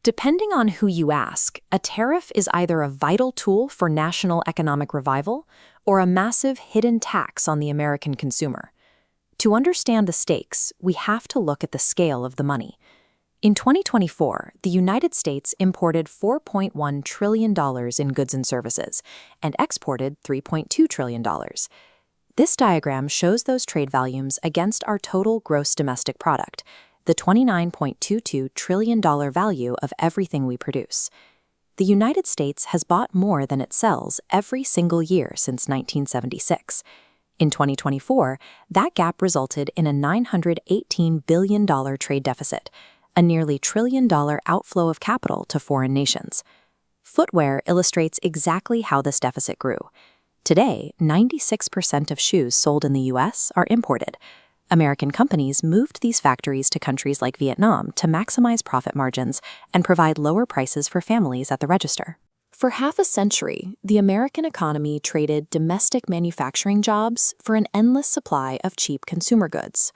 Depending on who you ask, a tariff is either a vital tool for national economic revival or a massive hidden tax on the American consumer. To understand the stakes, we have to look at the scale of the money. In 2024, the United States imported $4.1 trillion in goods and services and exported $3.2 trillion. This diagram shows those trade volumes against our total gross domestic product, the $29.22 trillion value of everything we produce. The United States has bought more than it sells every single year since 1976. In 2024, that gap resulted in a $918 billion trade deficit, a nearly $1 trillion outflow of capital to foreign nations. Footwear illustrates exactly how this deficit grew. Today, 96% of shoes sold in the U.S. are imported. American companies moved these factories to countries like Vietnam to maximize profit margins and provide lower prices for families at the register. For half a century, the American economy traded domestic manufacturing jobs for an endless supply of cheap consumer goods.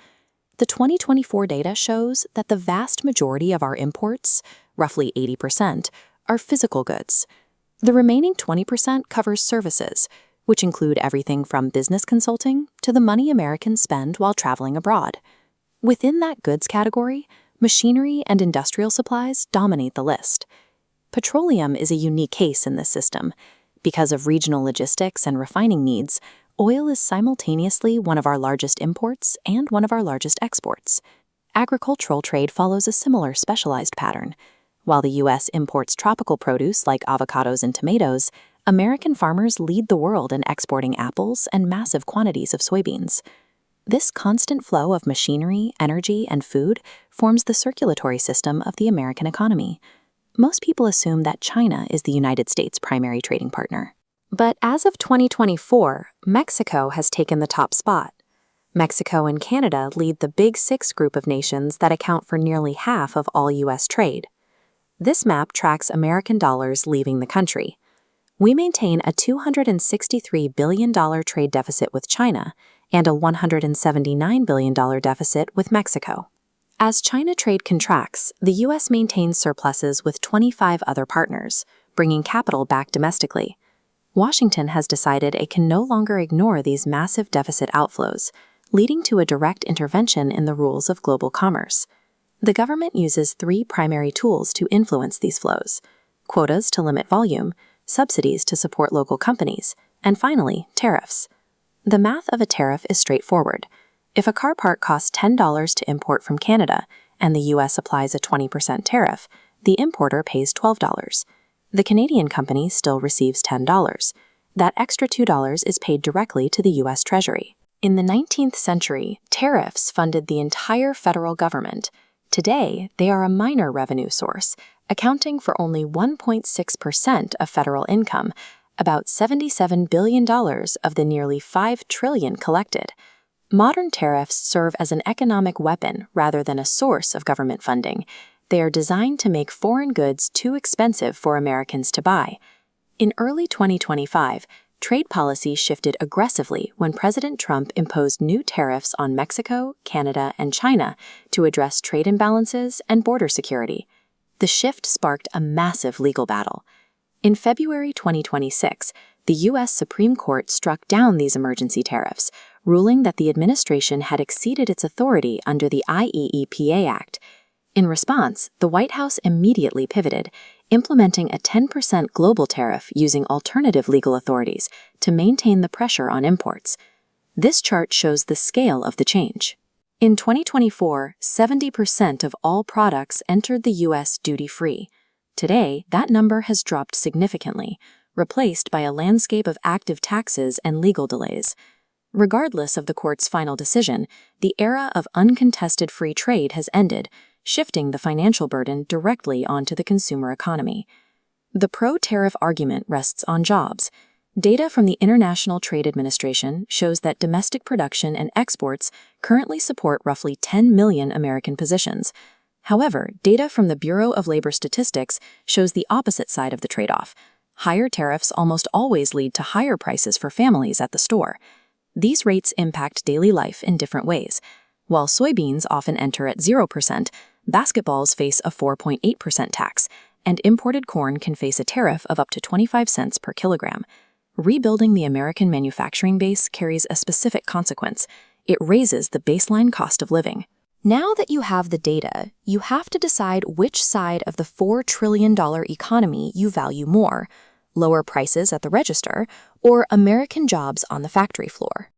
The 2024 data shows that the vast majority of our imports, roughly 80%, are physical goods. The remaining 20% covers services, which include everything from business consulting to the money Americans spend while traveling abroad. Within that goods category, machinery and industrial supplies dominate the list. Petroleum is a unique case in this system. Because of regional logistics and refining needs, oil is simultaneously one of our largest imports and one of our largest exports. Agricultural trade follows a similar specialized pattern. While the U.S. imports tropical produce like avocados and tomatoes, American farmers lead the world in exporting apples and massive quantities of soybeans. This constant flow of machinery, energy, and food forms the circulatory system of the American economy. Most people assume that China is the United States' primary trading partner. But as of 2024, Mexico has taken the top spot. Mexico and Canada lead the Big Six group of nations that account for nearly half of all U.S. trade. This map tracks American dollars leaving the country. We maintain a $263 billion trade deficit with China and a $179 billion deficit with Mexico. As China trade contracts, the U.S. maintains surpluses with 25 other partners, bringing capital back domestically. Washington has decided it can no longer ignore these massive deficit outflows, leading to a direct intervention in the rules of global commerce. The government uses three primary tools to influence these flows: quotas to limit volume, subsidies to support local companies, and finally, tariffs. The math of a tariff is straightforward. If a car part costs $10 to import from Canada and the U.S. applies a 20% tariff, the importer pays $12. The Canadian company still receives $10. That extra $2 is paid directly to the U.S. Treasury. In the 19th century, tariffs funded the entire federal government. Today, they are a minor revenue source, accounting for only 1.6% of federal income, about $77 billion of the nearly $5 trillion collected. Modern tariffs serve as an economic weapon rather than a source of government funding. They are designed to make foreign goods too expensive for Americans to buy. In early 2025, trade policy shifted aggressively when President Trump imposed new tariffs on Mexico, Canada, and China to address trade imbalances and border security. The shift sparked a massive legal battle. In February 2026, the U.S. Supreme Court struck down these emergency tariffs, ruling that the administration had exceeded its authority under the IEEPA Act. In response, the White House immediately pivoted, implementing a 10% global tariff using alternative legal authorities to maintain the pressure on imports. This chart shows the scale of the change. In 2024, 70% of all products entered the U.S. duty-free. Today, that number has dropped significantly, replaced by a landscape of active taxes and legal delays. Regardless of the court's final decision, the era of uncontested free trade has ended, shifting the financial burden directly onto the consumer economy. The pro-tariff argument rests on jobs. Data from the International Trade Administration shows that domestic production and exports currently support roughly 10 million American positions. However, data from the Bureau of Labor Statistics shows the opposite side of the trade-off. Higher tariffs almost always lead to higher prices for families at the store. These rates impact daily life in different ways. While soybeans often enter at 0%, Basketballs face a 4.8% tax, and imported corn can face a tariff of up to 25 cents per kilogram. Rebuilding the American manufacturing base carries a specific consequence. It raises the baseline cost of living. Now that you have the data, you have to decide which side of the $4 trillion economy you value more: lower prices at the register or American jobs on the factory floor.